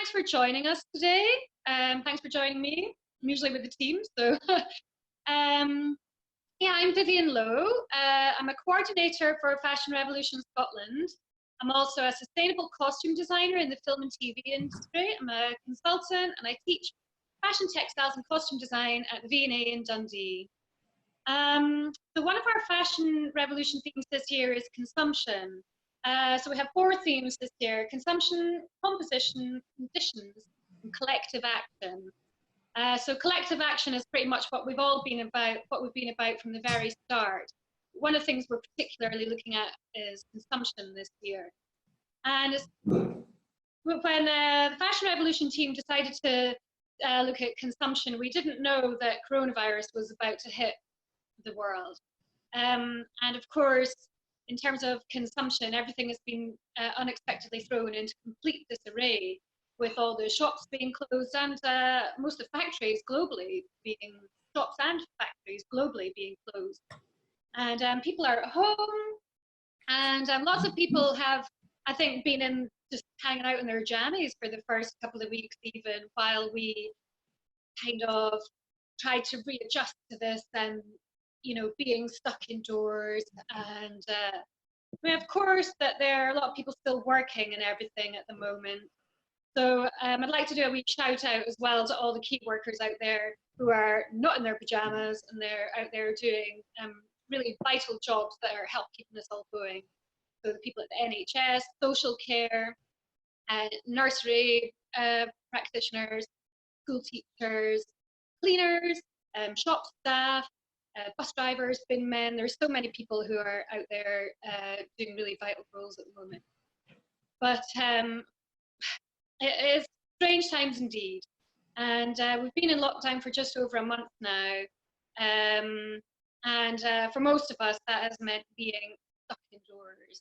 thanks for joining us today. Thanks for joining me. I'm usually with the team, so yeah, I'm Vivian Lowe. I'm a coordinator for Fashion Revolution Scotland. I'm also a sustainable costume designer in the film and TV industry. I'm a consultant and I teach fashion, textiles and costume design at the V&A in Dundee. So one of our Fashion Revolution themes this year is consumption. So we have 4 themes this year: consumption, composition, conditions, and collective action. So collective action is pretty much what we've all been about, what we've been about from the very start. One of the things we're particularly looking at is consumption this year. And when the Fashion Revolution team decided to look at consumption, we didn't know that coronavirus was about to hit the world. And of course, in terms of consumption, everything has been unexpectedly thrown into complete disarray, with all the shops being closed and most of the factories globally being, shops and factories globally being closed. And people are at home, and lots of people have, I think, been in just hanging out in their jammies for the first couple of weeks, even while we kind of tried to readjust to this and, you know, being stuck indoors. And I mean, of course, that there are a lot of people still working and everything at the moment. So I'd like to do a wee shout out as well to all the key workers out there who are not in their pajamas and they're out there doing really vital jobs that are help keeping us all going. So the people at the NHS, social care, nursery practitioners, school teachers, cleaners, shop staff, bus drivers, bin men. There's so many people who are out there doing really vital roles at the moment. But it is strange times indeed. And we've been in lockdown for just over a month now. And for most of us, that has meant being stuck indoors.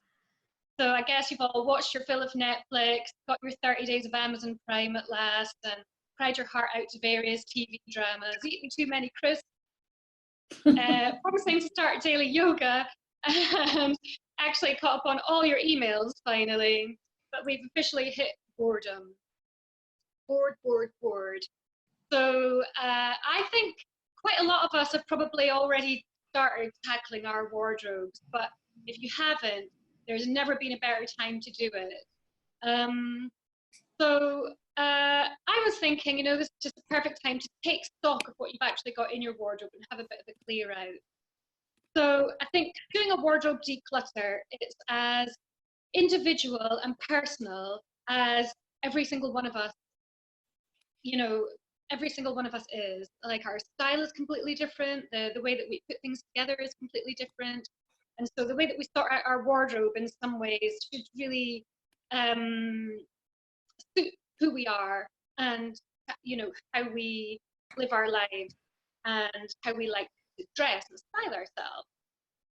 So I guess you've all watched your fill of Netflix, got your 30 days of Amazon Prime at last, and cried your heart out to various TV dramas, eaten too many crisps, promising to start daily yoga, and actually caught up on all your emails finally. But we've officially hit boredom. Bored. So I think quite a lot of us have probably already started tackling our wardrobes, but if you haven't, there's never been a better time to do it. So I was thinking, you know, this is just a perfect time to take stock of what you've actually got in your wardrobe and have a bit of a clear out. So I think doing a wardrobe declutter is as individual and personal as every single one of us, you know, every single one of us is. Like, our style is completely different, the way that we put things together is completely different. And so the way that we sort out our wardrobe in some ways should really suit who we are and, you know, how we live our lives and how we like to dress and style ourselves.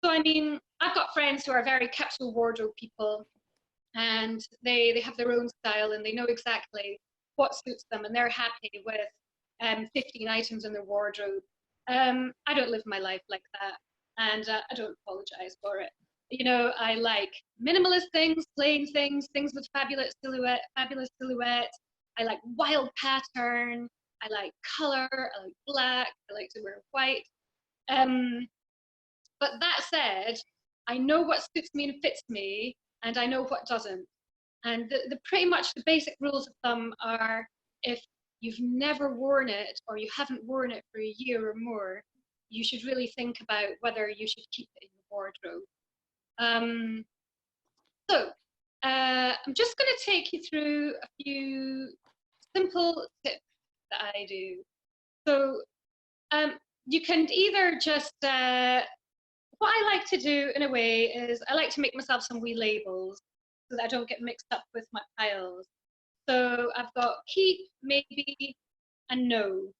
So, I mean, I've got friends who are very capsule wardrobe people, and they have their own style and they know exactly what suits them, and they're happy with 15 items in their wardrobe. I don't live my life like that, and I don't apologize for it. You know, I like minimalist things, plain things, things with fabulous silhouette. I like wild pattern. I like color. I like black. I like to wear white. But that said, I know what suits me and fits me, and I know what doesn't. And the pretty much the basic rules of thumb are, if you've never worn it or you haven't worn it for a year or more, you should really think about whether you should keep it in the wardrobe. So I'm just going to take you through a few simple tips that I do. So you can either just, what I like to do in a way is I like to make myself some wee labels so that I don't get mixed up with my piles. So I've got keep, maybe, and no.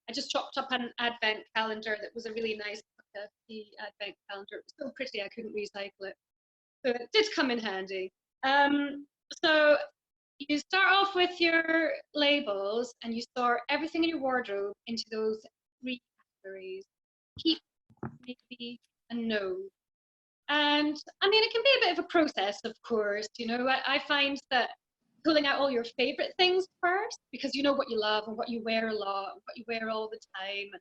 I just chopped up an advent calendar that was a really nice advent calendar. It was so pretty I couldn't recycle it. So it did come in handy. So you start off with your labels and you store everything in your wardrobe into those 3 categories: keep, maybe, and no. And I mean, it can be a bit of a process, of course. You know, I find that pulling out all your favorite things first, because you know what you love and what you wear a lot, and what you wear all the time, and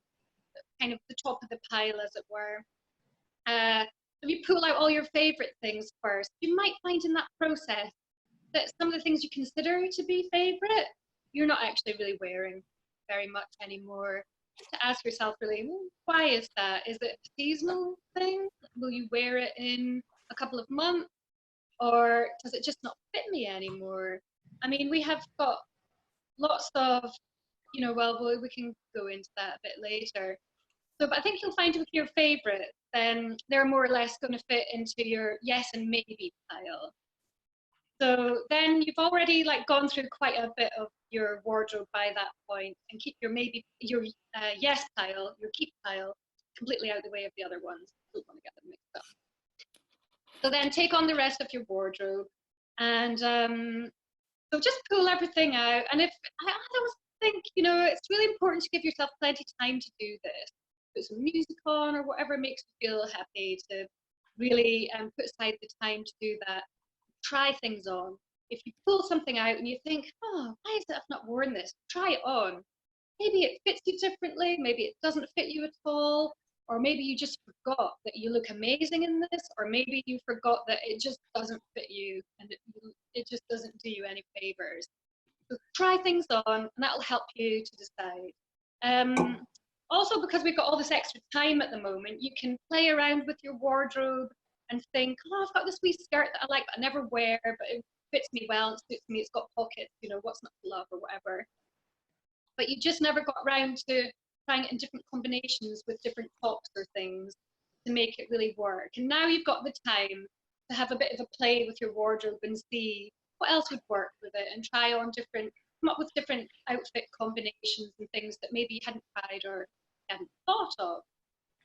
kind of the top of the pile, as it were. If you pull out all your favorite things first, you might find in that process that some of the things you consider to be favorite, you're not actually really wearing very much anymore. To ask yourself, really, why is that? Is it a seasonal thing? Will you wear it in a couple of months? Or does it just not fit me anymore? I mean, we have got lots of, well, we can go into that a bit later. So, but I think you'll find with your favourites, then they're more or less going to fit into your yes and maybe pile. So then you've already gone through quite a bit of your wardrobe by that point, and keep your yes pile, your keep pile, completely out of the way of the other ones. Don't want to get them mixed up. So then take on the rest of your wardrobe, and so just pull everything out. And if I always think, it's really important to give yourself plenty of time to do this. Put some music on or whatever makes you feel happy, to really put aside the time to do that. Try things on. If you pull something out and you think, oh, why is it I've not worn this? Try it on. Maybe it fits you differently. Maybe it doesn't fit you at all. Or maybe you just forgot that you look amazing in this. Or maybe you forgot that it just doesn't fit you and it just doesn't do you any favors. So try things on, and that'll help you to decide. Also, because we've got all this extra time at the moment, you can play around with your wardrobe and think, oh, I've got this wee skirt that I like, but I never wear, but it fits me well, it suits me, it's got pockets, what's not to love or whatever. But you just never got around to trying it in different combinations with different tops or things to make it really work. And now you've got the time to have a bit of a play with your wardrobe and see what else would work with it, and try on come up with different outfit combinations and things that maybe you hadn't tried or hadn't thought of.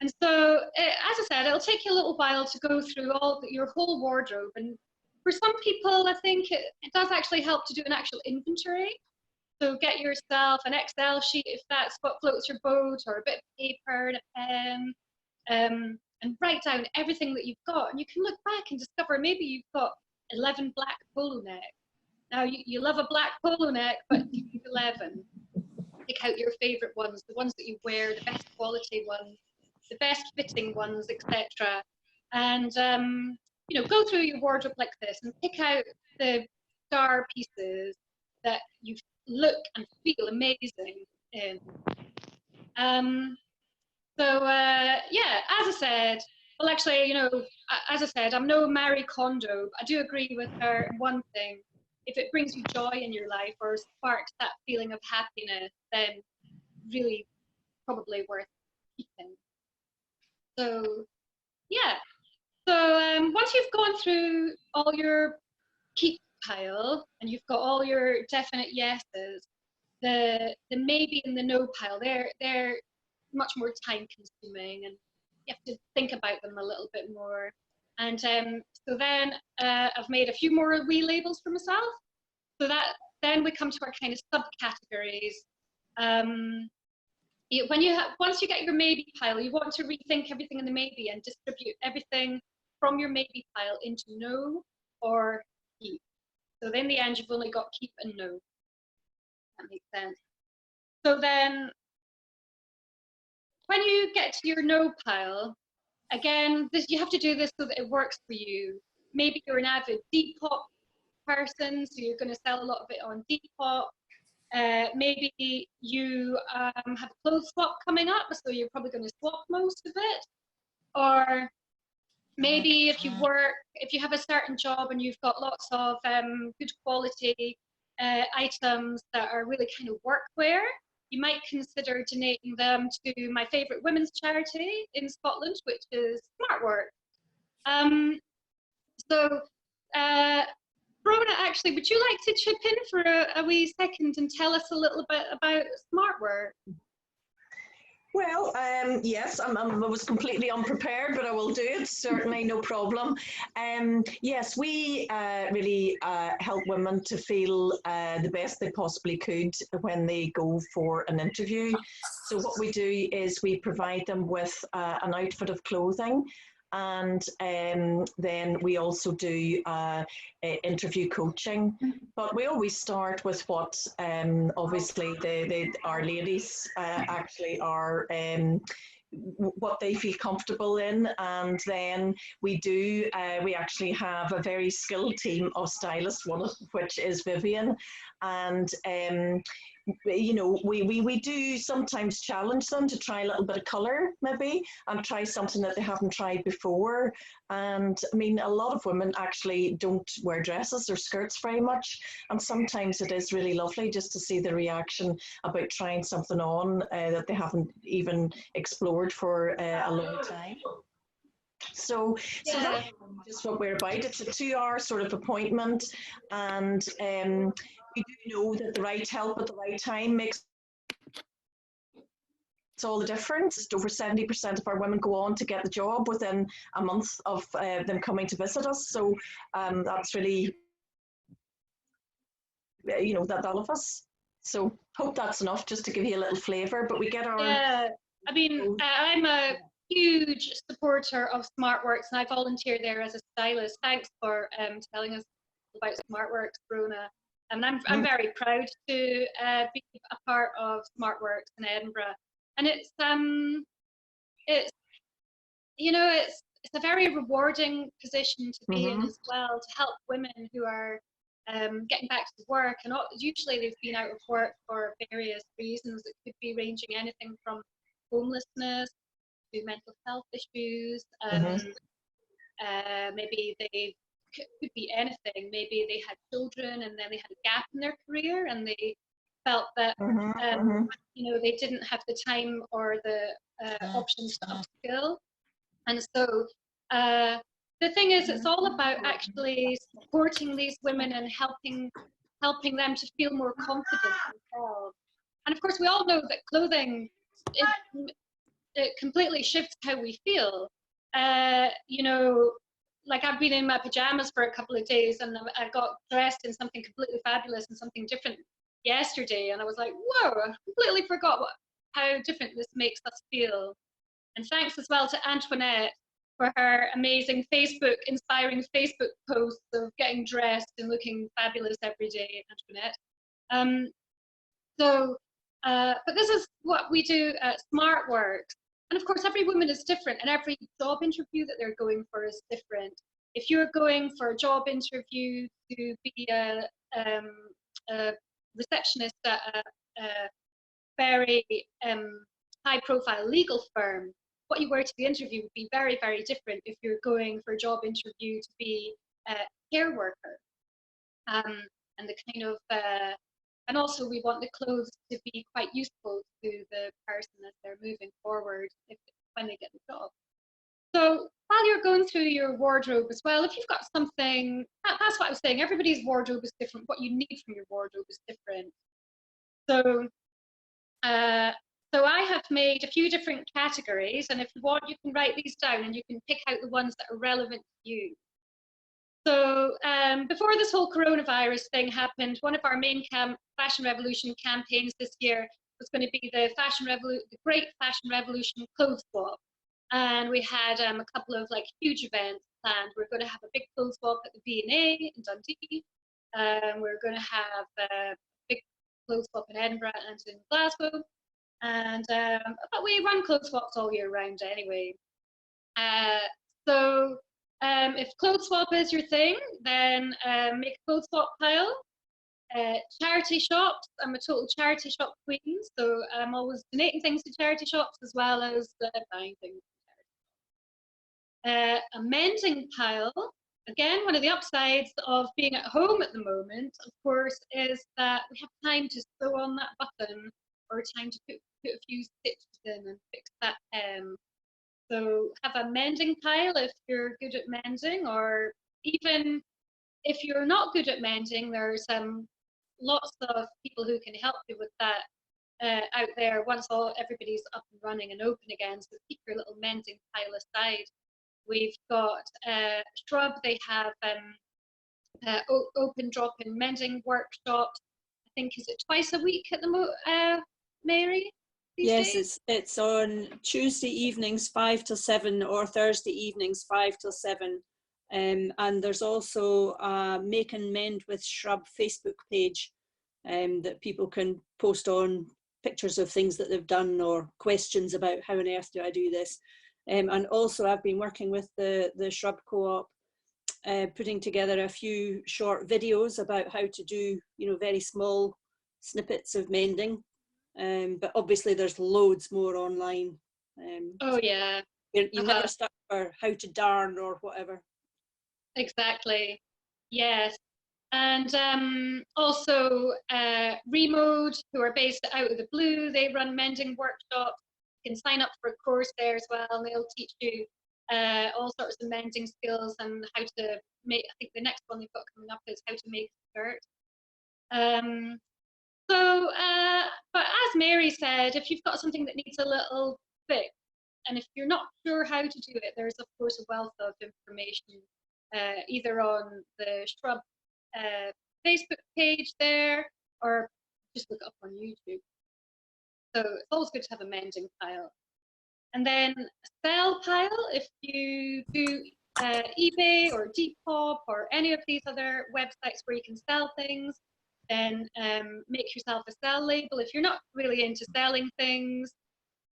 And so, as I said, it'll take you a little while to go through your whole wardrobe. And for some people, I think it does actually help to do an actual inventory. So get yourself an Excel sheet if that's what floats your boat, or a bit of paper and a pen, and write down everything that you've got. And you can look back and discover maybe you've got 11 black polo necks. Now, you love a black polo neck, but you need 11. Pick out your favourite ones, the ones that you wear, the best quality ones, the best fitting ones, etc. And go through your wardrobe like this and pick out the star pieces that you look and feel amazing in. Yeah, as I said, well, actually, as I said, I'm no Marie Kondo. I do agree with her in one thing. If it brings you joy in your life or sparks that feeling of happiness, then really probably worth keeping. So, yeah. So once you've gone through all your keep pile and you've got all your definite yeses, the maybe and the no pile, they're much more time consuming, and you have to think about them a little bit more. And so then I've made a few more wee labels for myself. So that then we come to our kind of subcategories. Once you get your maybe pile, you want to rethink everything in the maybe and distribute everything from your maybe pile into no or keep. So then in the end, you've only got keep and no. That makes sense. So then when you get to your no pile, again, you have to do this so that it works for you. Maybe you're an avid Depop person, so you're going to sell a lot of it on Depop. Maybe you have a clothes swap coming up, so you're probably going to swap most of it. Or maybe if you have a certain job and you've got lots of good quality items that are really kind of workwear, you might consider donating them to my favourite women's charity in Scotland, which is Smartwork. Rona, actually, would you like to chip in for a wee second and tell us a little bit about Smartwork? Well, yes, I was completely unprepared, but I will do it, certainly, no problem. Yes, we really help women to feel the best they possibly could when they go for an interview. So what we do is we provide them with an outfit of clothing, and then we also do interview coaching. But we always start with what obviously our ladies actually are. What they feel comfortable in, and then we actually have a very skilled team of stylists, one of which is Vivian, and we do sometimes challenge them to try a little bit of color maybe and try something that they haven't tried before. And I mean, a lot of women actually don't wear dresses or skirts very much, and sometimes it is really lovely just to see the reaction about trying something on that they haven't even explored for a long time. So that's just what we're about. It's a 2-hour sort of appointment, and we do know that the right help at the right time makes all the difference. Over 70% of our women go on to get the job within a month of them coming to visit us. So that's really, that all of us. So hope that's enough just to give you a little flavour. But we get our... Yeah, I mean, I'm a huge supporter of SmartWorks, and I volunteer there as a stylist. Thanks for telling us about SmartWorks, Rona. And I'm very proud to be a part of SmartWorks in Edinburgh. And it's a very rewarding position to be in as well, to help women who are getting back to work. And usually they've been out of work for various reasons. It could be ranging anything from homelessness to mental health issues. Maybe they could be anything. Maybe they had children and then they had a gap in their career and they felt that they didn't have the time or the options to upskill. And so the thing is, it's all about actually supporting these women and helping them to feel more confident themselves. And of course, we all know that clothing it completely shifts how we feel. Like I've been in my pajamas for a couple of days and I got dressed in something completely fabulous and something different yesterday, and I was like, whoa, I completely forgot how different this makes us feel. And thanks as well to Antoinette for her amazing inspiring Facebook posts of getting dressed and looking fabulous every day, Antoinette. But this is what we do at SmartWorks. And of course, every woman is different and every job interview that they're going for is different. If you're going for a job interview to be a receptionist at a very high-profile legal firm, what you wear to the interview would be very, very different if you're going for a job interview to be a care worker. And the kind of and also we want the clothes to be quite useful to the person as they're moving forward when they get the job. So while you're going through your wardrobe as well, if you've got something, that's what I was saying, everybody's wardrobe is different. What you need from your wardrobe is different. So I have made a few different categories, and if you want, you can write these down and you can pick out the ones that are relevant to you. So before this whole coronavirus thing happened, one of our main Fashion Revolution campaigns this year was going to be the Great Fashion Revolution Clothes Swap. And we had a couple of huge events planned. We're going to have a big clothes swap at the V&A in Dundee. We're going to have a big clothes swap in Edinburgh and in Glasgow. And but we run clothes swaps all year round anyway. So if clothes swap is your thing, then make a clothes swap pile. Charity shops, I'm a total charity shop queen, so I'm always donating things to charity shops as well as buying things. A mending pile, again, one of the upsides of being at home at the moment, of course, is that we have time to sew on that button or time to put a few stitches in and fix that hem. So have a mending pile if you're good at mending, or even if you're not good at mending, there's lots of people who can help you with that out there once everybody's up and running and open again. So keep your little mending pile aside. We've got Shrub, they have open drop-in mending workshops. I think, is it twice a week at the Mary? these Yes, days? it's on Tuesday evenings 5 till 7 or Thursday evenings 5 till 7. And there's also a Make and Mend with Shrub Facebook page that people can post on pictures of things that they've done or questions about how on earth do I do this. And also I've been working with the Shrub Co-op, putting together a few short videos about how to do, you know, very small snippets of mending. But obviously there's loads more online. Oh yeah. You never stuck for how to darn or whatever. Exactly. Yes. And also Remode, who are based out of the blue, they run mending workshops. You can sign up for a course there as well, and they'll teach you all sorts of mending skills and how to make, I think the next one they've got coming up is how to make a skirt. But as Mary said, if you've got something that needs a little fix, and if you're not sure how to do it, there's of course a wealth of information, either on the Shrub Facebook page there, or just look it up on YouTube. So it's always good to have a mending pile. And then a sell pile, if you do eBay or Depop or any of these other websites where you can sell things, then make yourself a sell label. If you're not really into selling things,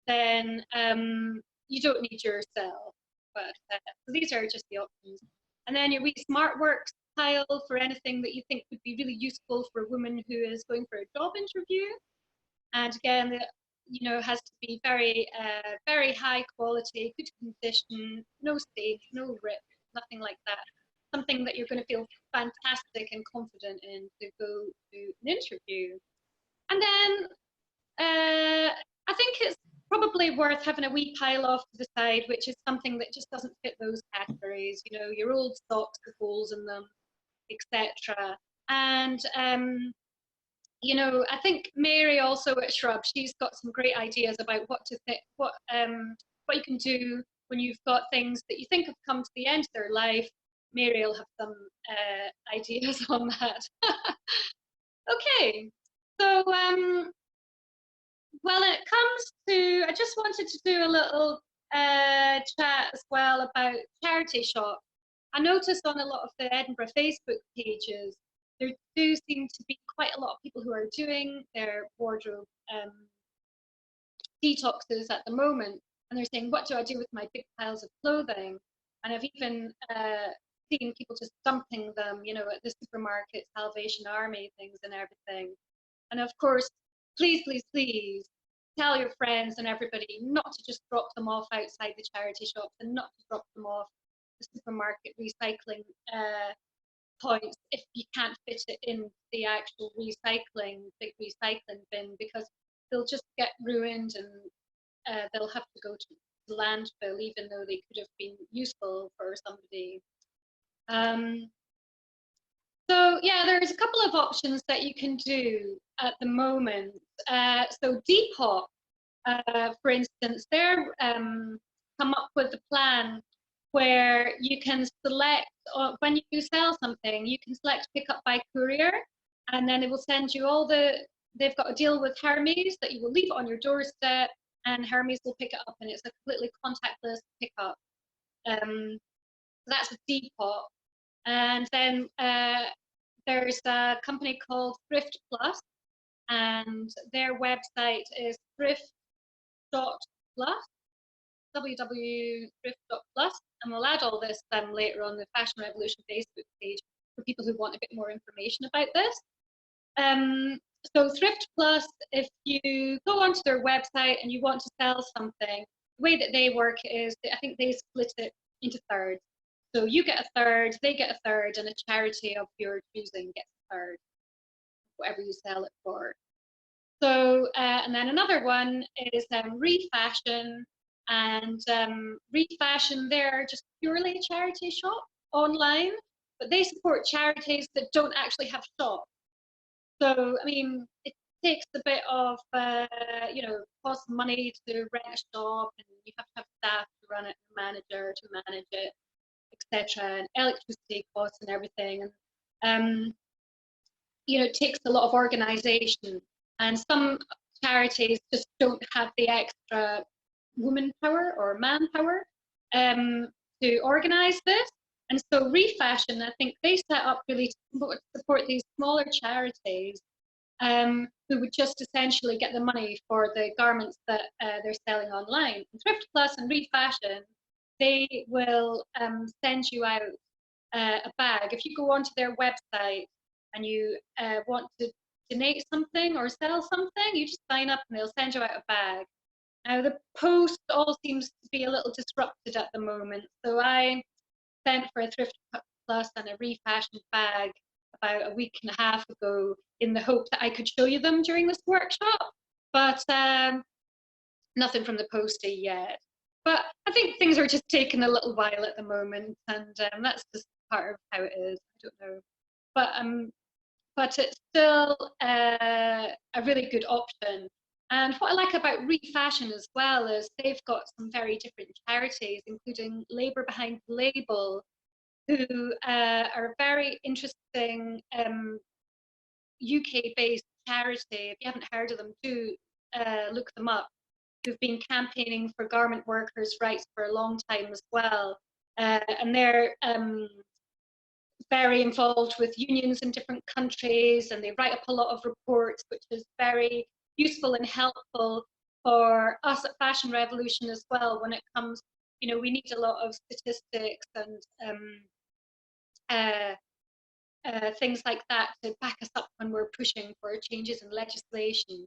then you don't need your sell. But so these are just the options. And then your wee SmartWorks pile for anything that you think would be really useful for a woman who is going for a job interview. And again, you know, has to be very, very high quality, good condition, no stain, no rip, nothing like that. Something that you're going to feel fantastic and confident in to go to an interview. And then I think it's probably worth having a wee pile off to the side, which is something that just doesn't fit those categories. You know, your old socks with holes in them, etc. And you know, I think Mary also at Shrub, she's got some great ideas about what to think, what you can do when you've got things that you think have come to the end of their life. Mary will have some ideas on that. Okay, so well, it comes to, I just wanted to do a little chat as well about charity shop. I noticed on a lot of the Edinburgh Facebook pages, there do seem to be quite a lot of people who are doing their wardrobe detoxes at the moment, and they're saying, what do I do with my big piles of clothing? And I've even seen people just dumping them, you know, at the supermarket, Salvation Army things and everything. And of course, please, please, please tell your friends and everybody not to just drop them off outside the charity shops and not to drop them off the supermarket recycling points if you can't fit it in the actual big recycling bin, because they'll just get ruined and they'll have to go to the landfill even though they could have been useful for somebody. So yeah, there's a couple of options that you can do at the moment. So Depop, for instance, they're come up with a plan where you can select, when you sell something, you can select pick up by courier, and then they will send you all they've got a deal with Hermes that you will leave it on your doorstep and Hermes will pick it up, and it's a completely contactless pickup. So that's a Depop. And then there's a company called Thrift Plus, and their website is thrift.plus, www.thrift.plus, and we'll add all this later on the Fashion Revolution Facebook page for people who want a bit more information about this. So Thrift Plus, if you go onto their website and you want to sell something, the way that they work is I think they split it into thirds. So you get a third, they get a third, and a charity of your choosing gets a third, whatever you sell it for. So, and then another one is Refashion, and Refashion, they're just purely a charity shop online, but they support charities that don't actually have shops. So, I mean, it takes a bit of, you know, costs money to rent a shop, and you have to have staff to run it, a manager to manage it, etc., and electricity costs and everything. And you know, it takes a lot of organisation. And some charities just don't have the extra woman power or manpower to organise this. And so Refashion, I think they set up really to support these smaller charities who would just essentially get the money for the garments that they're selling online. And Thrift Plus and Refashion, they will send you out a bag. If you go onto their website and you want to donate something or sell something, you just sign up and they'll send you out a bag. Now the post all seems to be a little disrupted at the moment, so I sent for a Thrift Plus and a Refashion bag about a week and a half ago in the hope that I could show you them during this workshop, but nothing from the postie yet. But I think things are just taking a little while at the moment, and that's just part of how it is. I don't know, but it's still a really good option. And what I like about Refashion as well is they've got some very different charities, including Labour Behind the Label, who are a very interesting UK-based charity. If you haven't heard of them, do look them up. Who've been campaigning for garment workers' rights for a long time as well. And they're very involved with unions in different countries, and they write up a lot of reports, which is very useful and helpful for us at Fashion Revolution as well when it comes, you know, we need a lot of statistics and things like that to back us up when we're pushing for changes in legislation.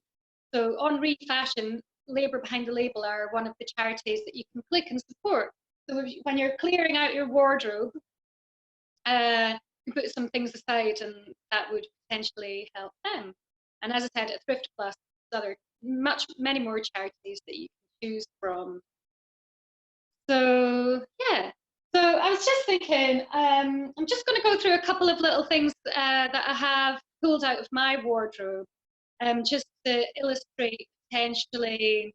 So on Refashion, Labour Behind the Label are one of the charities that you can click and support. So when you're clearing out your wardrobe, you put some things aside and that would potentially help them. And as I said, at Thrift Plus, there's many more charities that you can choose from. So yeah, so I was just thinking, I'm just going to go through a couple of little things that I have pulled out of my wardrobe, just to illustrate potentially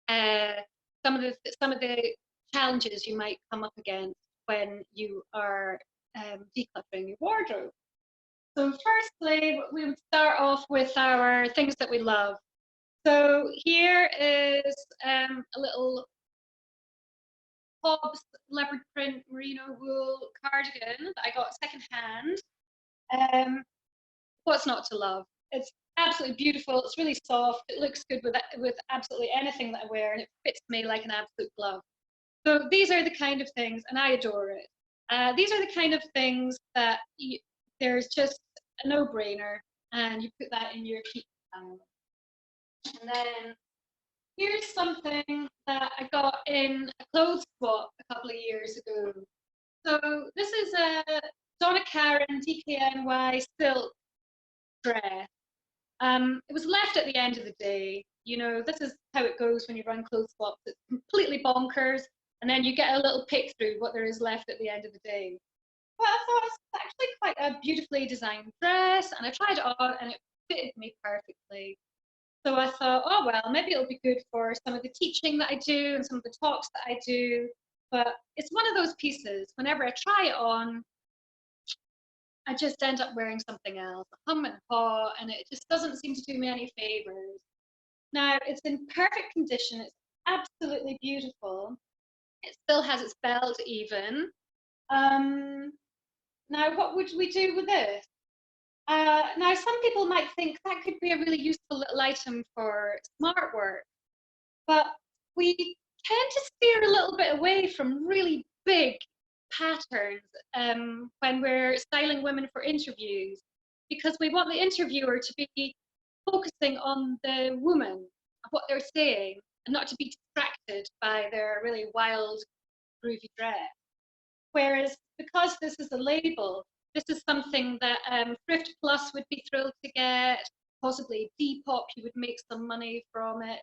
some of the challenges you might come up against when you are decluttering your wardrobe. So firstly, we would start off with our things that we love. So here is a little Hobbs leopard print merino wool cardigan that I got secondhand. What's not to love? It's absolutely beautiful. It's really soft. It looks good with absolutely anything that I wear, and it fits me like an absolute glove. So these are the kind of things, and I adore it. These are the kind of things that there's just a no-brainer, and you put that in your keep pile. And then here's something that I got in a clothes swap a couple of years ago. So this is a Donna Karan DKNY silk dress. It was left at the end of the day. You know, this is how it goes when you run clothes swaps. It's completely bonkers, and then you get a little pick through what there is left at the end of the day. But I thought it's actually quite a beautifully designed dress, and I tried it on, and it fitted me perfectly. So I thought, oh well, maybe it'll be good for some of the teaching that I do and some of the talks that I do. But it's one of those pieces, whenever I try it on, I just end up wearing something else, hum and haw, and it just doesn't seem to do me any favors. Now, it's in perfect condition. It's absolutely beautiful. It still has its belt even. Now, what would we do with this? Now, some people might think that could be a really useful little item for smart work, but we tend to steer a little bit away from really big patterns when we're styling women for interviews, because we want the interviewer to be focusing on the woman and what they're saying, and not to be distracted by their really wild, groovy dress. Whereas because this is a label, this is something that Thrift Plus would be thrilled to get, possibly Depop, you would make some money from it,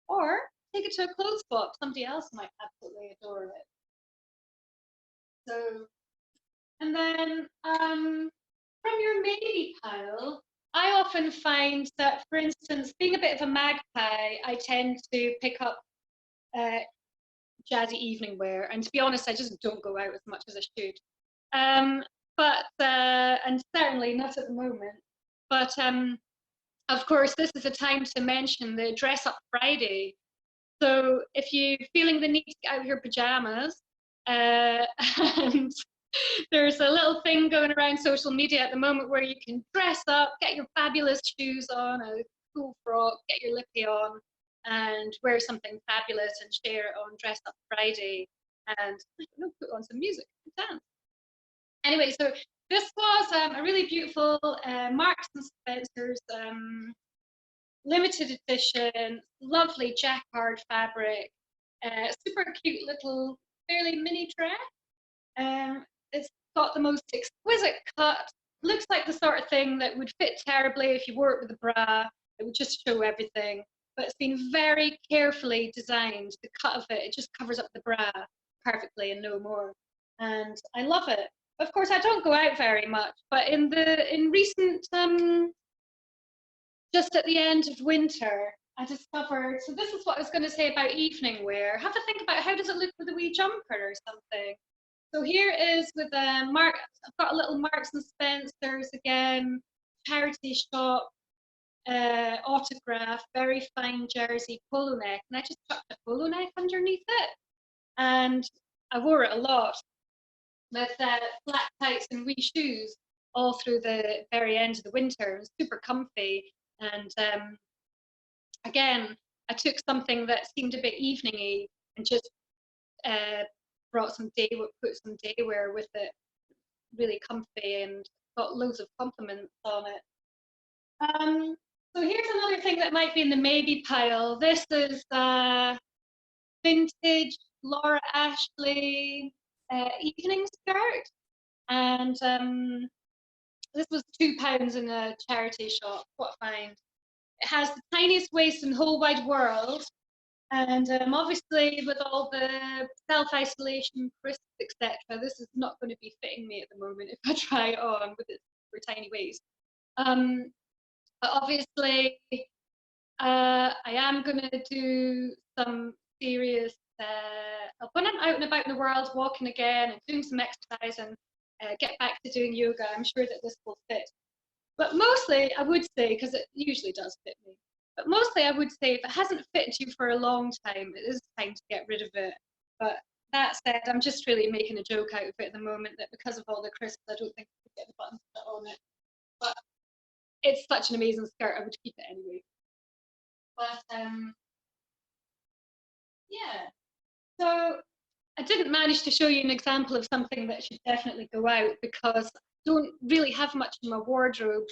or take it to a clothes swap, somebody else might absolutely adore it. So, and then from your maybe pile, I often find that, for instance, being a bit of a magpie, I tend to pick up jazzy evening wear, and to be honest, I just don't go out as much as I should. And certainly not at the moment. But of course, this is a time to mention the Dress Up Friday. So if you're feeling the need to get out of your pajamas, and there's a little thing going around social media at the moment where you can dress up, get your fabulous shoes on, a cool frock, get your lippy on, and wear something fabulous and share it on Dress Up Friday, and I don't know, put on some music and dance. Anyway, so this was a really beautiful Marks and Spencer's limited edition, lovely jacquard fabric, super cute little, fairly mini dress. It's got the most exquisite cut. Looks like the sort of thing that would fit terribly if you wore it with a bra. It would just show everything. But it's been very carefully designed. The cut of it, it just covers up the bra perfectly and no more. And I love it. Of course, I don't go out very much, but in recent just at the end of winter, I discovered, so this is what I was going to say about evening wear. Have a think about how does it look with a wee jumper or something. So here is with I've got a little Marks and Spencer's again, charity shop, autograph, very fine jersey polo neck. And I just chucked a polo neck underneath it. And I wore it a lot with flat tights and wee shoes all through the very end of the winter. It was super comfy. And again, I took something that seemed a bit evening-y and just put some day wear with it, really comfy, and got loads of compliments on it. So here's another thing that might be in the maybe pile. This is vintage Laura Ashley evening skirt, and this was £2 in a charity shop. What a find. It has the tiniest waist in the whole wide world, and obviously with all the self-isolation, crisps, etc., this is not going to be fitting me at the moment if I try it on with its super tiny waist. But obviously I am going to do some serious, when I'm out and about in the world, walking again and doing some exercise and get back to doing yoga, I'm sure that this will fit. But mostly I would say, because it usually does fit me, but mostly I would say if it hasn't fit you for a long time, it is time to get rid of it. But that said, I'm just really making a joke out of it at the moment, that because of all the crisps, I don't think I could get the buttons put on it. But it's such an amazing skirt, I would keep it anyway. But yeah, so I didn't manage to show you an example of something that should definitely go out, because I don't really have much in my wardrobe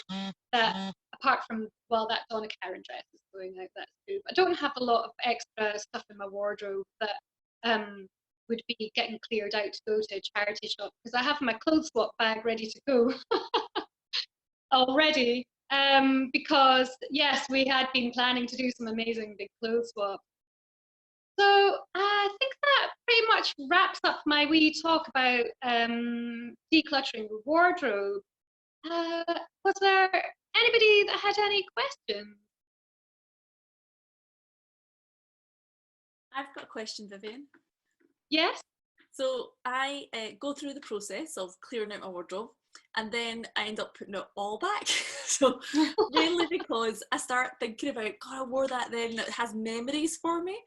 that, apart from, well, that Donna Karan dress is going out, that's true. But I don't have a lot of extra stuff in my wardrobe that would be getting cleared out to go to a charity shop, because I have my clothes swap bag ready to go already. Because yes, we had been planning to do some amazing big clothes swap. So I think that pretty much wraps up my wee talk about decluttering the wardrobe. Was there anybody that had any questions? I've got a question, Vivian. Yes. So I go through the process of clearing out my wardrobe, and then I end up putting it all back. So mainly because I start thinking about, God, I wore that then, it has memories for me.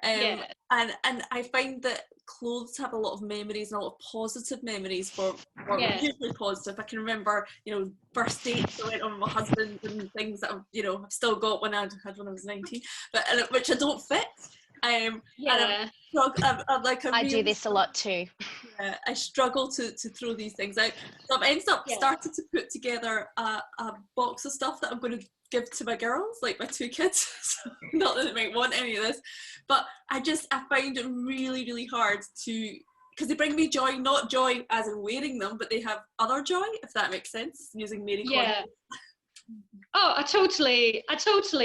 Yeah. And I find that clothes have a lot of memories and a lot of positive memories for Yeah. usually positive. I can remember, first dates I went on with my husband and things that I've still got when I had when I was 19, but which I don't fit. Yeah. I do this a lot too. Yeah, I struggle to throw these things out. So I've ended up starting to put together a box of stuff that I'm going to give to my girls, like my 2 kids. So, not that they might want any of this, but I find it really, really hard to, because they bring me joy, not joy as in wearing them, but they have other joy, if that makes sense, using Mary Yeah. Oh, I totally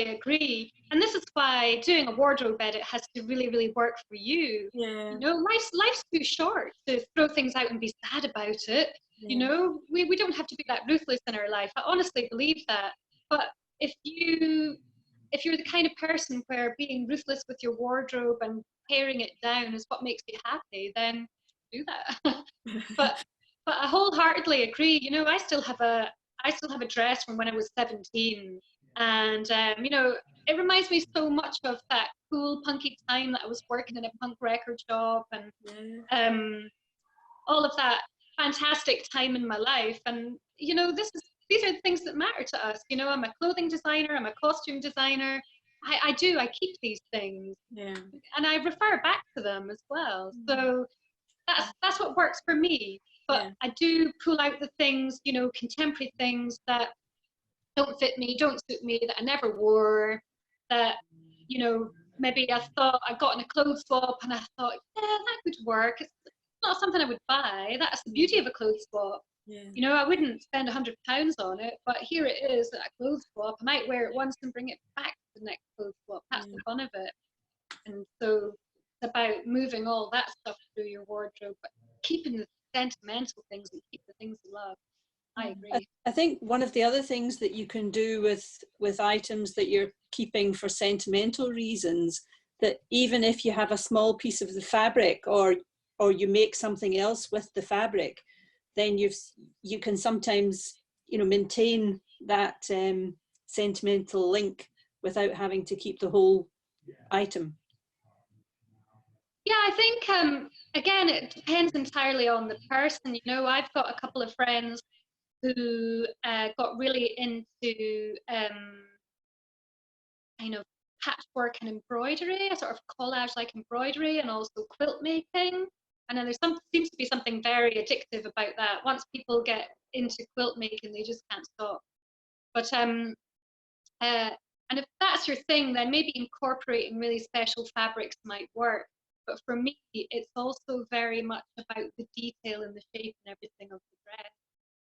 agree. And this is why doing a wardrobe edit has to really, really work for you. Yeah. Life's too short to throw things out and be sad about it. Yeah. We don't have to be that ruthless in our life. I honestly believe that. But if you're the kind of person where being ruthless with your wardrobe and paring it down is what makes you happy, then do that. But I wholeheartedly agree. I still have a dress from when I was 17 And, you know, it reminds me so much of that cool punky time that I was working in a punk record shop, and all of that fantastic time in my life. And, you know, these are the things that matter to us. You know, I'm a clothing designer, I'm a costume designer. I keep these things. Yeah. And I refer back to them as well. So that's what works for me. But I do pull out the things, you know, contemporary things that don't fit me, don't suit me, that I never wore, that, you know, maybe I thought I got in a clothes swap and I thought, yeah, that could work. It's not something I would buy. That's the beauty of a clothes swap. Yeah. You know, I wouldn't spend £100 on it, but here it is at a clothes swap. I might wear it once and bring it back to the next clothes swap. That's the fun of it. And so it's about moving all that stuff through your wardrobe, but keeping the sentimental things and keep the things you love. I agree. I think one of the other things that you can do with items that you're keeping for sentimental reasons, that even if you have a small piece of the fabric or you make something else with the fabric, then you can sometimes, you know, maintain that sentimental link without having to keep the whole item. Yeah, I think again, it depends entirely on the person. You know, I've got a couple of friends who got really into kind of patchwork and embroidery, a sort of collage like embroidery, and also quilt making. And then seems to be something very addictive about that. Once people get into quilt making, they just can't stop. But and if that's your thing, then maybe incorporating really special fabrics might work. But for me, it's also very much about the detail and the shape and everything of the dress.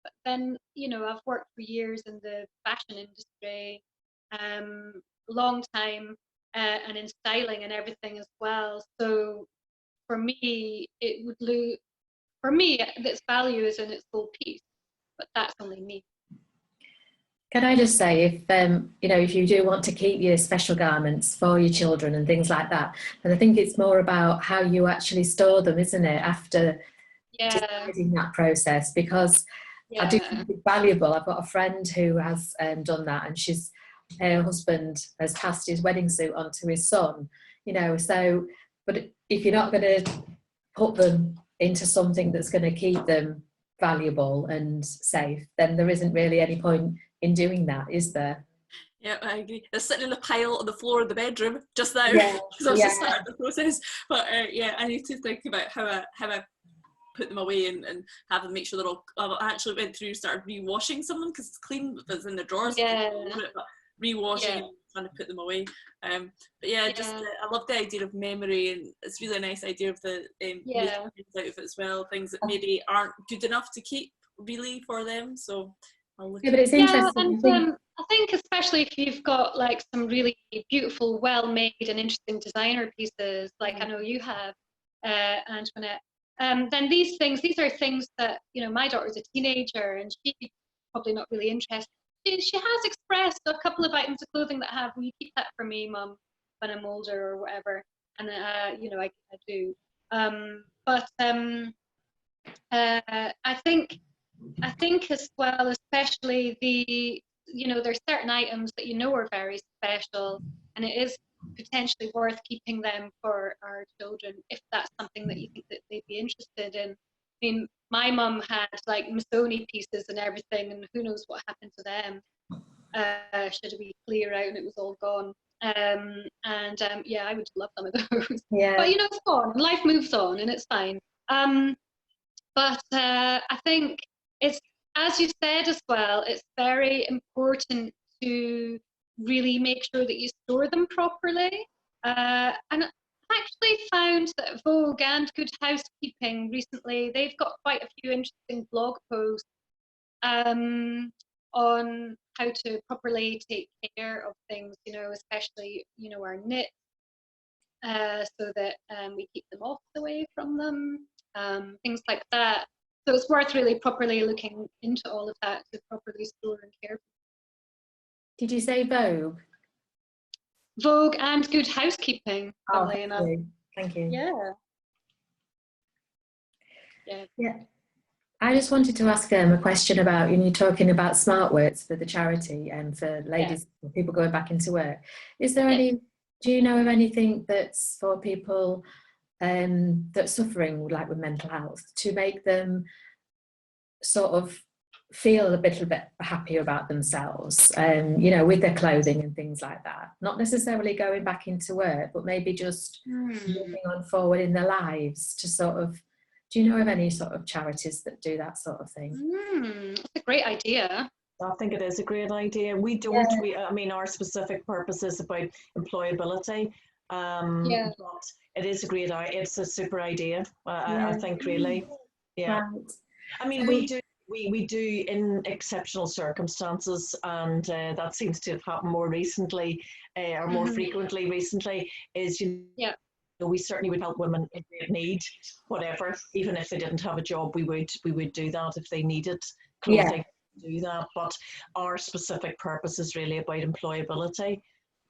But then, you know, I've worked for years in the fashion industry, long time, and in styling and everything as well. So for me, its value is in its whole piece, but that's only me. Can I just say, if you know, if you do want to keep your special garments for your children and things like that, and I think it's more about how you actually store them, isn't it, after deciding that process, because I do think it's valuable. I've got a friend who has done that, and her husband has passed his wedding suit on to his son, you know, so, but if you're not going to put them into something that's going to keep them valuable and safe, then there isn't really any point in doing that, is there? Yeah, I agree. They're sitting in a pile on the floor of the bedroom just now because I've just started the process. But yeah, I need to think about how I put them away and have them make sure they're all. I actually went through, started re-washing some of them because it's clean, but it's in the drawers. But re-washing and trying to put them away. But yeah, just I love the idea of memory, and it's really a nice idea of the making things out of it as well. Things that maybe aren't good enough to keep really for them. So. Yeah, but it's interesting. And I think especially if you've got like some really beautiful, well-made and interesting designer pieces, like I know you have, Antoinette, then these are things that, you know, my daughter's a teenager and she's probably not really interested. She has expressed a couple of items of clothing that will you keep that for me, Mum, when I'm older or whatever, and you know, I do. I think as well, especially you know, there's certain items that you know are very special, and it is potentially worth keeping them for our children if that's something that you think that they'd be interested in. I mean, my mum had like Missoni pieces and everything, and who knows what happened to them. Should we clear out and it was all gone. Yeah, I would love some of those. Yeah. But you know, it's gone. Life moves on, and it's fine. But I think it's, as you said as well, it's very important to really make sure that you store them properly. And I actually found that Vogue and Good Housekeeping recently, they've got quite a few interesting blog posts on how to properly take care of things, you know, especially, you know, our knits, so that we keep the moths away from them, things like that. So it's worth really properly looking into all of that to properly store and care. Did you say Vogue? Vogue and Good Housekeeping. Oh, thank you. Yeah. Yeah. I just wanted to ask a question about, you're talking about smart works for the charity and for ladies, people going back into work. Is there any, do you know of anything that's for people that's suffering like with mental health, to make them sort of feel a little bit happier about themselves, you know, with their clothing and things like that? Not necessarily going back into work, but maybe just moving on forward in their lives to sort of, do you know of any sort of charities that do that sort of thing? That's a great idea. I think it is a great idea. We don't, I mean, our specific purpose is about employability. But it is a great idea. It's a super idea, I think, really. Yeah. Right. I mean, we do in exceptional circumstances, and that seems to have happened more recently, or more frequently recently, is, we certainly would help women in great need, whatever, even if they didn't have a job, we would do that if they needed clothing. Do that, but our specific purpose is really about employability.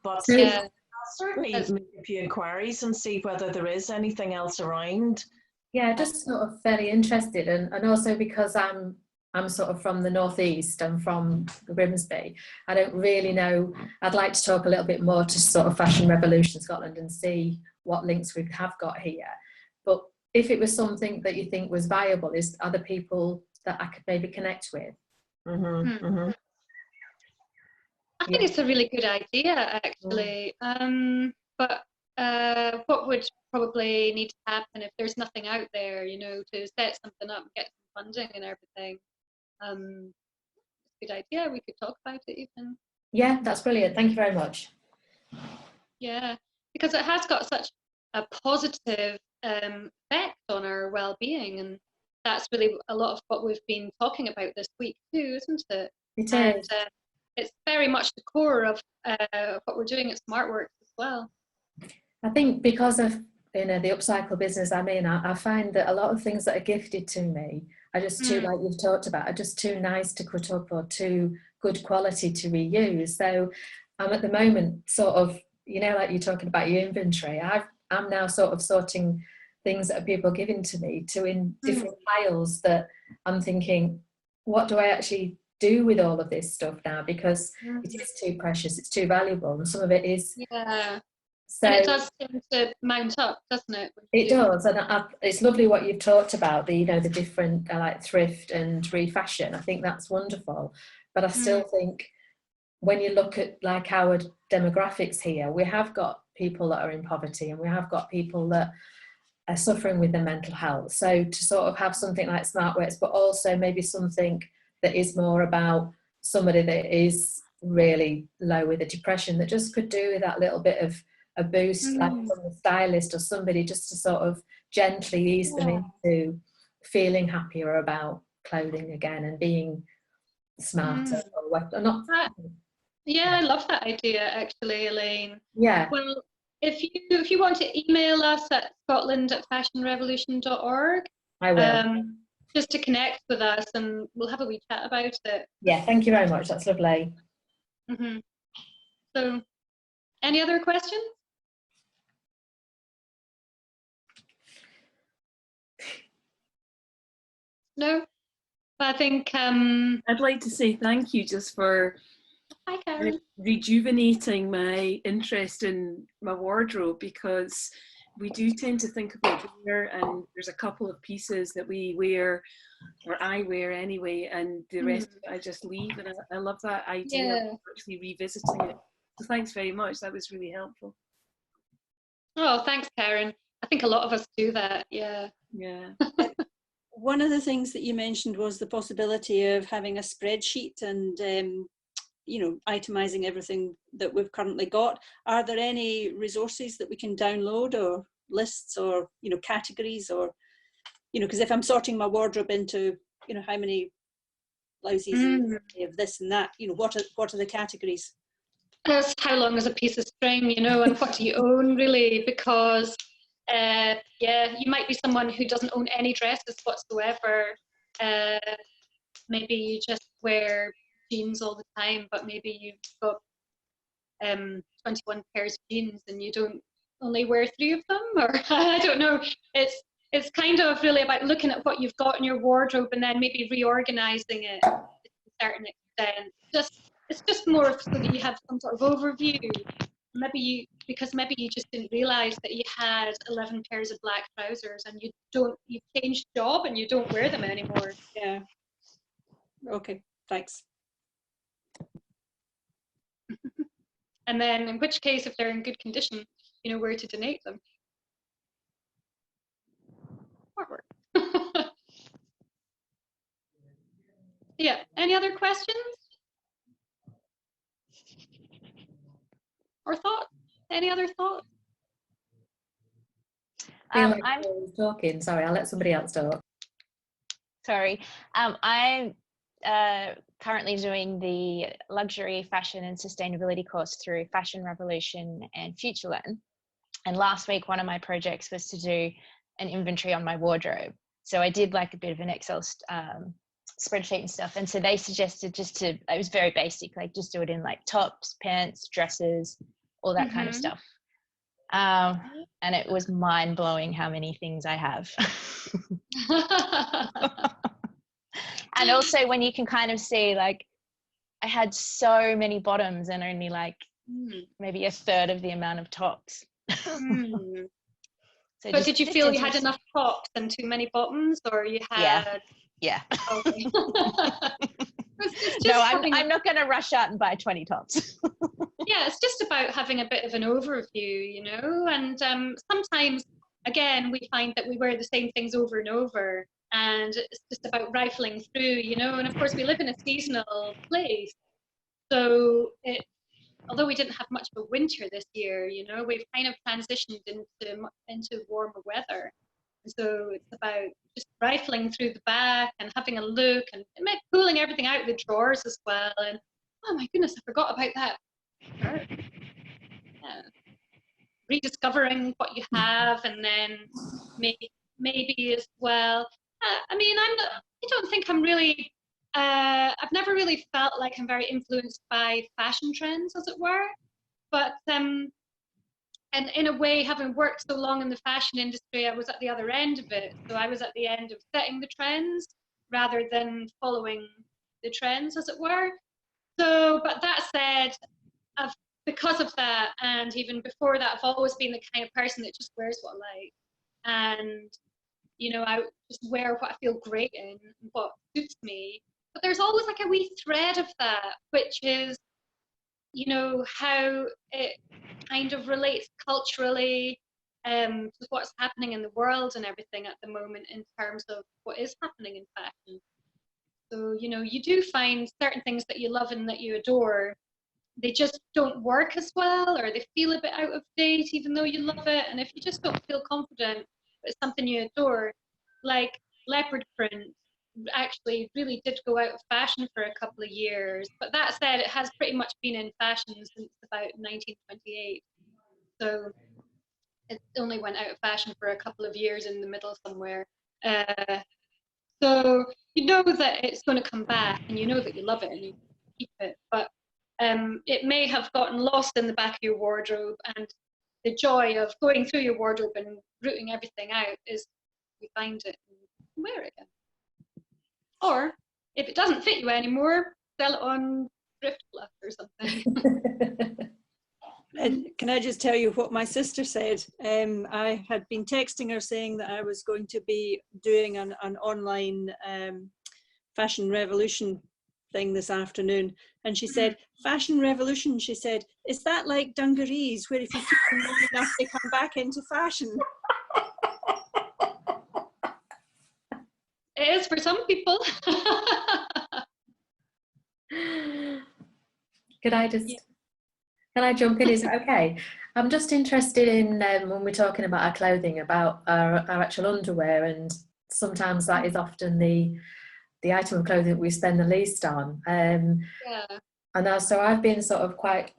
But I'll certainly make a few inquiries and see whether there is anything else around. Yeah, just sort of fairly interested, and also because I'm sort of from the northeast, I'm from Grimsby, I don't really know. I'd like to talk a little bit more to sort of Fashion Revolution Scotland and see what links we have got here. But if it was something that you think was viable, are there people that I could maybe connect with? I think it's a really good idea, actually. But what would probably need to happen if there's nothing out there, you know, to set something up and get some funding and everything? Good idea. We could talk about it even. Yeah, that's brilliant. Thank you very much. Yeah, because it has got such a positive effect on our well-being, and that's really a lot of what we've been talking about this week too, isn't it? It is. And it's very much the core of what we're doing at SmartWorks as well. I think because of, you know, the upcycle business I'm in, I find that a lot of things that are gifted to me are just too, like you've talked about, are just too nice to cut up or too good quality to reuse. So I'm at the moment sort of, you know, like you're talking about your inventory, I'm now sort of sorting things that are people giving to me to in different piles that I'm thinking, what do I actually do with all of this stuff now? Because it is too precious, it's too valuable, and some of it is. Yeah. So, and it does tend to mount up, doesn't it? It does, and it's lovely what you've talked about, the, you know, the different like thrift and refashion. I think that's wonderful, but I still think when you look at like our demographics here, we have got people that are in poverty, and we have got people that are suffering with their mental health. So to sort of have something like SmartWorks, but also maybe something that is more about somebody that is really low with a depression, that just could do with that little bit of a boost, like from a stylist or somebody, just to sort of gently ease them into feeling happier about clothing again and being smarter. Or not. Yeah, I love that idea, actually, Elaine. Yeah. Well, if you want to email us at scotland@fashionrevolution.org, I will. just to connect with us, and we'll have a wee chat about it. Yeah, thank you very much. That's lovely. So, any other questions? No? I think I'd like to say thank you just for rejuvenating my interest in my wardrobe, because we do tend to think about wear, and there's a couple of pieces that we wear, or I wear anyway, and the rest of it I just leave, and I love that idea of actually revisiting it. So thanks very much, that was really helpful. Oh, thanks, Karen. I think a lot of us do that, yeah. One of the things that you mentioned was the possibility of having a spreadsheet and you know, itemizing everything that we've currently got. Are there any resources that we can download, or lists, or, you know, categories, or, you know, because if I'm sorting my wardrobe into, you know, how many blouses of this and that, you know, what are the categories? Just how long is a piece of string, you know, and what do you own, really? Because you might be someone who doesn't own any dresses whatsoever. Maybe you just wear jeans all the time, but maybe you've got 21 pairs of jeans and you don't only wear 3 of them, or I don't know. it's kind of really about looking at what you've got in your wardrobe and then maybe reorganizing it to a certain extent. It's just more so that you have some sort of overview. Maybe you just didn't realize that you had 11 pairs of black trousers and you've changed job and you don't wear them anymore. Yeah. Okay, thanks. And then in which case, if they're in good condition, you know where to donate them. Artwork. Yeah, any other questions? Or thoughts? Any other thoughts? I'm talking. Sorry, I'll let somebody else talk. Sorry. I'm currently doing the luxury fashion and sustainability course through Fashion Revolution and FutureLearn. And last week, one of my projects was to do an inventory on my wardrobe. So I did like a bit of an Excel spreadsheet and stuff. And so they suggested it was very basic, like just do it in like tops, pants, dresses, all that kind of stuff. And it was mind blowing how many things I have. And also when you can kind of see, like, I had so many bottoms and only like maybe a third of the amount of tops. So but did you feel you had enough tops and too many bottoms, or you had? Yeah. Okay. No, I'm not going to rush out and buy 20 tops. Yeah, it's just about having a bit of an overview, you know, and sometimes, again, we find that we wear the same things over and over, and it's just about rifling through, you know, and of course we live in a seasonal place, so although we didn't have much of a winter this year, you know, we've kind of transitioned into warmer weather. So it's about just rifling through the back and having a look and pulling everything out of the drawers as well. And oh my goodness, I forgot about that. Yeah. Rediscovering what you have, and then maybe as well. I mean, I don't think I'm really. I've never really felt like I'm very influenced by fashion trends, as it were. But and in a way, having worked so long in the fashion industry, I was at the other end of it. So I was at the end of setting the trends rather than following the trends, as it were. So, but that said, because of that, and even before that, I've always been the kind of person that just wears what I like. And, you know, I just wear what I feel great in, what suits me. But there's always like a wee thread of that, which is, you know, how it kind of relates culturally to what's happening in the world and everything at the moment in terms of what is happening in fashion. So, you know, you do find certain things that you love and that you adore, they just don't work as well, or they feel a bit out of date even though you love it. And if you just don't feel confident it's something you adore, like leopard print actually really did go out of fashion for a couple of years, but that said, it has pretty much been in fashion since about 1928, so it only went out of fashion for a couple of years in the middle somewhere. So you know that it's going to come back, and you know that you love it and you keep it, but it may have gotten lost in the back of your wardrobe, and the joy of going through your wardrobe and rooting everything out is you find it and wear it again. Or if it doesn't fit you anymore, sell it on Thrift Plus or something. And can I just tell you what my sister said? I had been texting her saying that I was going to be doing an online Fashion Revolution thing this afternoon, and she said, Fashion Revolution, she said, is that like dungarees where if you keep them long enough they come back into fashion? It is for some people. Can I jump in? Is it okay? I'm just interested in when we're talking about our clothing, about our actual underwear, and sometimes that is often the item of clothing that we spend the least on. Yeah. And so I've been sort of quite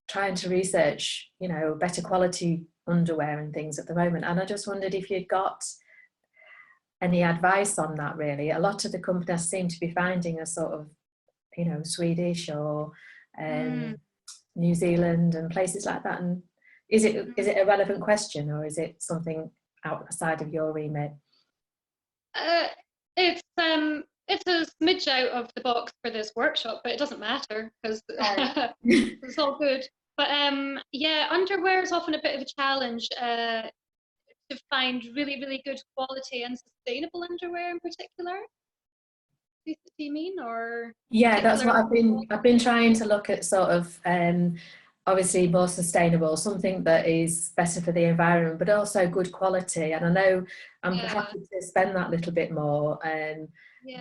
trying to research, you know, better quality underwear and things at the moment. And I just wondered if you'd got any advice on that, really. A lot of the companies seem to be finding a sort of, you know, Swedish or New Zealand and places like that. And is it a relevant question, or is it something outside of your remit? It's a smidge out of the box for this workshop, but it doesn't matter because it's all good. But yeah, underwear is often a bit of a challenge to find really, really good quality and sustainable underwear in particular. Do you mean, or? Yeah, that's what I've been trying to look at, sort of obviously more sustainable, something that is better for the environment, but also good quality. And I know I'm happy to spend that little bit more and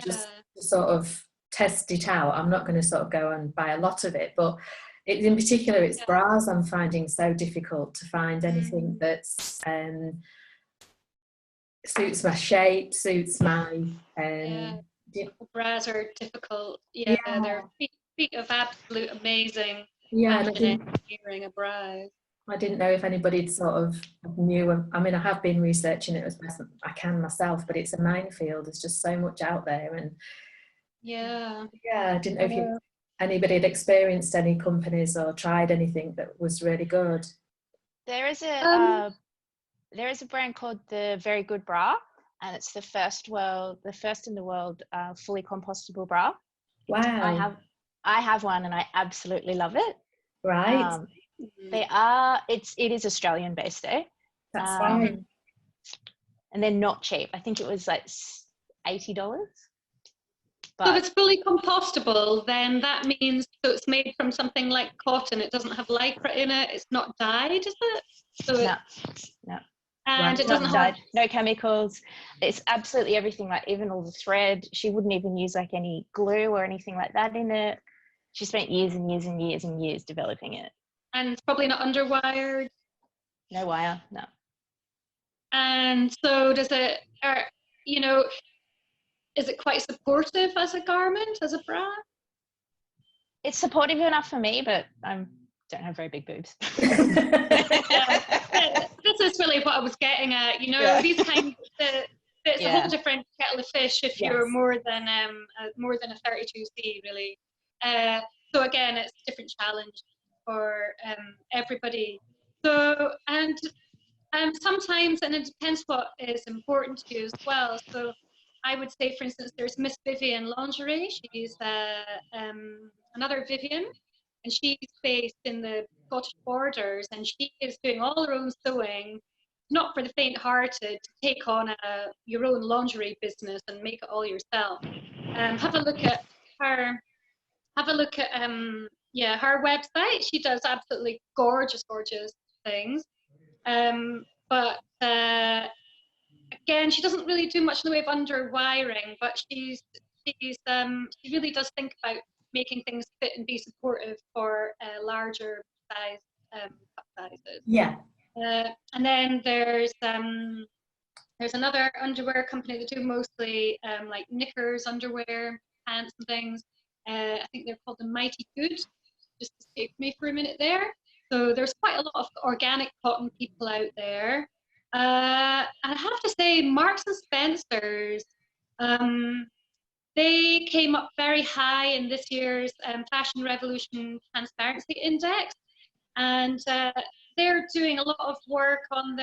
just to sort of test it out. I'm not going to sort of go and buy a lot of it, but in particular, it's bras I'm finding so difficult to find anything that's suits my shape, suits my bras are difficult. They're feat of absolute amazing. Yeah, engineering a bra. I didn't know if anybody sort of knew. I mean, I have been researching it as best I can myself, but it's a minefield. There's just so much out there, and I didn't know if anybody had experienced any companies or tried anything that was really good. There is a brand called the Very Good Bra, and it's the first in the world fully compostable bra. Wow. I have one and I absolutely love it. Right. It is Australian based though. That's fine. And they're not cheap. I think it was like $80. But so if it's fully compostable, then that means it's made from something like cotton. It doesn't have lycra in it. It's not dyed, is it? So no. And it doesn't have no chemicals. It's absolutely everything, like even all the thread. She wouldn't even use like any glue or anything like that in it. She spent years and years and years and years developing it. And it's probably not underwired. No wire, no. And so is it quite supportive as a garment, as a bra? It's supportive enough for me, but I don't have very big boobs. This is really what I was getting at. These kinds it's a whole different kettle of fish if you're more than a 32C, really. So again, it's a different challenge for everybody. So and sometimes, and it depends what is important to you as well. So I would say, for instance, there's Miss Vivian Lingerie. She's another Vivian, and she's based in the Scottish Borders, and she is doing all her own sewing. Not for the faint-hearted to take on your own lingerie business and make it all yourself. Have a look at her. Have a look at her website. She does absolutely gorgeous things. But again, she doesn't really do much in the way of underwiring, but she really does think about making things fit and be supportive for larger size cup sizes. Yeah. And then there's another underwear company that do mostly like knickers, underwear, pants and things. I think they're called the Mighty Good. Just escaped me for a minute there. So there's quite a lot of organic cotton people out there. And I have to say, Marks and Spencer's, they came up very high in this year's Fashion Revolution Transparency Index. And they're doing a lot of work on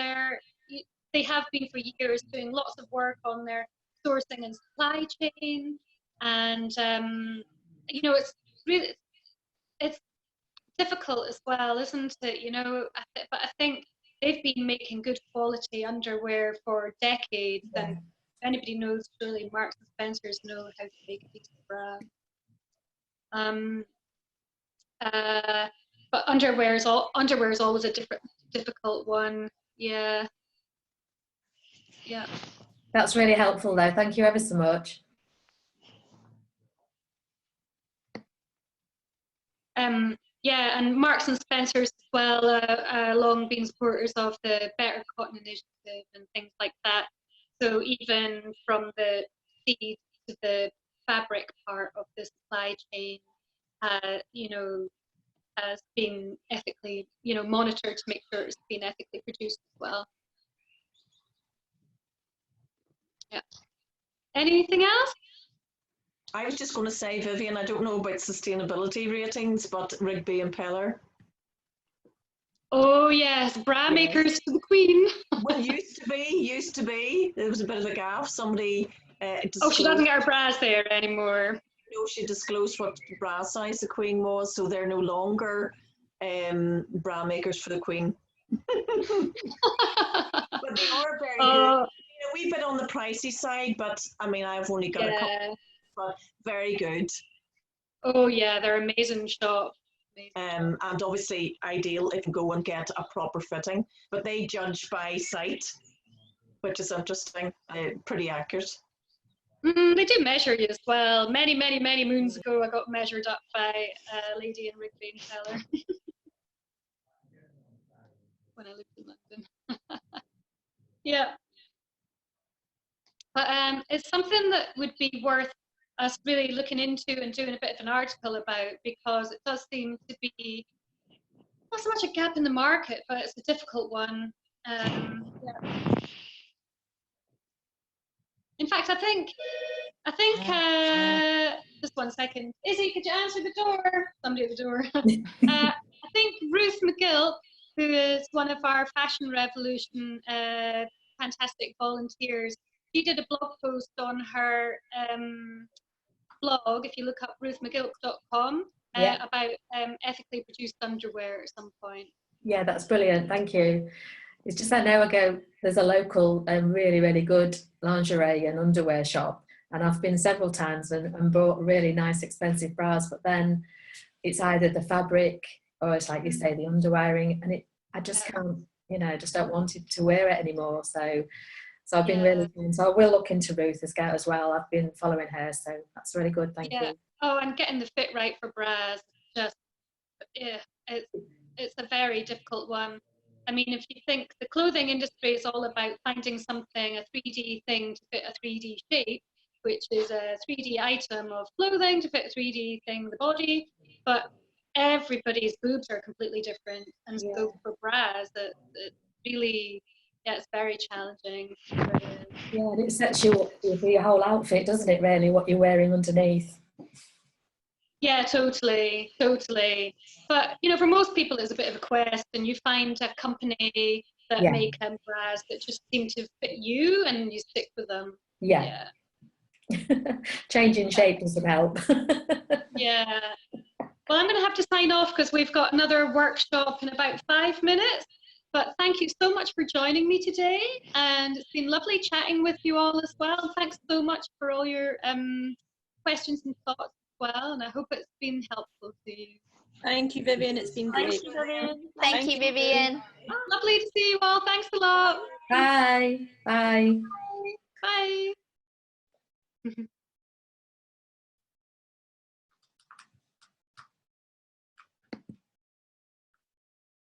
they have been for years doing lots of work on their sourcing and supply chain. And, it's difficult as well, isn't it? But I think they've been making good quality underwear for decades. Yeah. And if anybody knows, surely Marks and Spencer's know how to make a decent bra. But underwear is always a difficult one. Yeah. That's really helpful, though. Thank you ever so much. And Marks and Spencer's as well, long been supporters of the Better Cotton Initiative and things like that. So even from the seeds to the fabric part of the supply chain, has been ethically, monitored to make sure it's been ethically produced as well. Yeah. Anything else? I was just going to say, Vivian, I don't know about sustainability ratings, but Rigby and Peller. Oh yes, bra makers to the Queen. Well, used to be. There was a bit of a gaffe. Somebody Oh, she doesn't disclosed, get her bras there anymore. she disclosed what bra size the Queen was, so they're no longer bra makers for the Queen. But they are very good. A wee bit on the pricey side, but I mean, I've only got a couple, but very good. Oh yeah, they're amazing shop. And obviously ideal if you can go and get a proper fitting, but they judge by sight, which is interesting, pretty accurate. They do measure you as well. Many moons ago, I got measured up by a lady in Rigby and Feller when I lived in London. Yeah, but it's something that would be worth us really looking into and doing a bit of an article about, because it does seem to be not so much a gap in the market, but it's a difficult one. Yeah. In fact, I think just 1 second. Izzy, could you answer the door? Somebody at the door. I think Ruth McGill, who is one of our Fashion Revolution fantastic volunteers, she did a blog post on her blog, if you look up ruthmcgill.com, about ethically produced underwear at some point. Yeah, that's brilliant. Thank you. It's just that now I go, there's a local really good lingerie and underwear shop, and I've been several times and bought really nice expensive bras, but then it's either the fabric or it's like you say, the underwearing, and I just can't, just don't want it to wear it anymore. So I've been really keen. So I will look into Ruth as well. I've been following her, so that's really good. Thank you. Oh, and getting the fit right for bras, just it's a very difficult one. I mean, if you think the clothing industry is all about finding something, a 3D thing to fit a 3D shape, which is a 3D item of clothing to fit a 3D thing, the body, but everybody's boobs are completely different, and so for bras, it really, it's very challenging. Yeah, and it sets you up for your whole outfit, doesn't it, really, what you're wearing underneath? Yeah, totally. But, for most people, it's a bit of a quest, and you find a company that make bras that just seem to fit you, and you stick with them. Yeah. Changing shape doesn't help. Yeah. Well, I'm going to have to sign off because we've got another workshop in about 5 minutes. But thank you so much for joining me today, and it's been lovely chatting with you all as well. Thanks so much for all your questions and thoughts as well, and I hope it's been helpful to you. Thank you, Vivian. It's been great. Thank you, Vivian. Lovely to see you all. Thanks a lot. Bye. Bye. Bye.